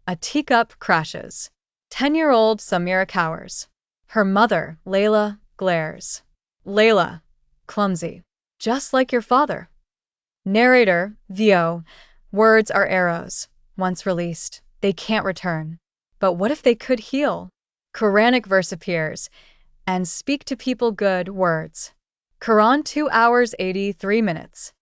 A teacup crashes. 10-year-old Samira cowers. Her mother, Leila, glares. Leila, clumsy. Just like your father. Narrator, VO. Words are arrows. Once released, they can't return. But what if they could heal? Quranic verse appears. And speak to people good words. Quran 2 hours 83 minutes.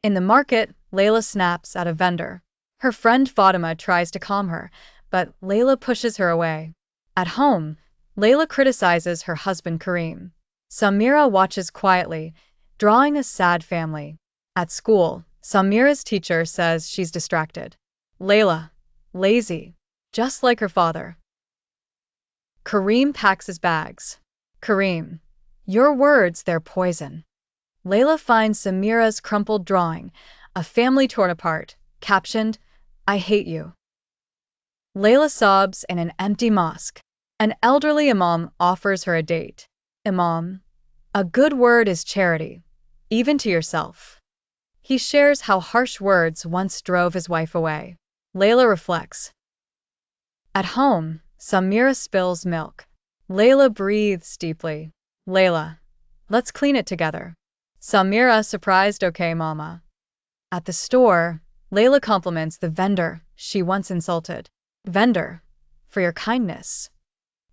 In the market, Leila snaps at a vendor. Her friend Fatima tries to calm her, but Leila pushes her away. At home, Leila criticizes her husband Kareem. Samira watches quietly, drawing a sad family. At school, Samira's teacher says she's distracted. Leila, lazy, just like her father. Kareem packs his bags. Kareem, your words, they're poison. Leila finds Samira's crumpled drawing, a family torn apart, captioned, I hate you. Leila sobs in an empty mosque. An elderly imam offers her a date. Imam, a good word is charity, even to yourself. He shares how harsh words once drove his wife away. Leila reflects. At home, Samira spills milk. Leila breathes deeply. Leila, let's clean it together. Samira, surprised, okay, mama. At the store, Leila compliments the vendor she once insulted. Vendor, for your kindness.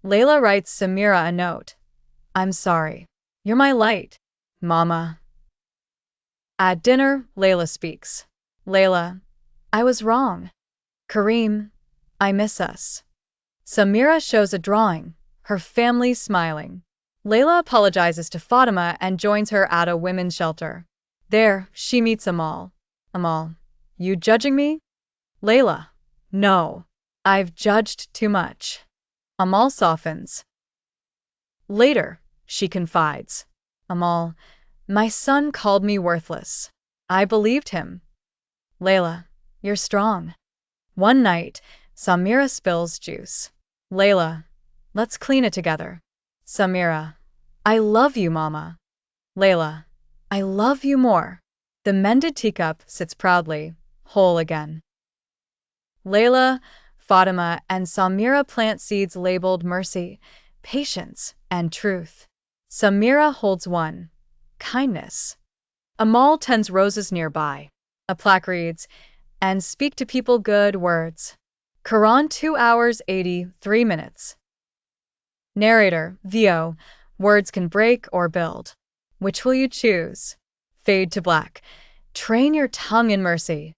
Leila writes Samira a note. I'm sorry. You're my light, mama. At dinner, Leila speaks. Leila, I was wrong. Kareem, I miss us. Samira shows a drawing, her family smiling. Leila apologizes to Fatima and joins her at a women's shelter. There, she meets Amal. Amal, you judging me? Leila, no. I've judged too much. Amal softens. Later, she confides. Amal, my son called me worthless. I believed him. Leila, you're strong. One night, Samira spills juice. Leila, let's clean it together. Samira, I love you, mama. Leila, I love you more. The mended teacup sits proudly, whole again. Leila, Fatima, and Samira plant seeds labeled mercy, patience, and truth. Samira holds one, kindness. Amal tends roses nearby. A plaque reads, and speak to people good words. Quran 2 hours 83 minutes. Narrator, VO. Words can break or build. Which will you choose? Fade to black. Train your tongue in mercy.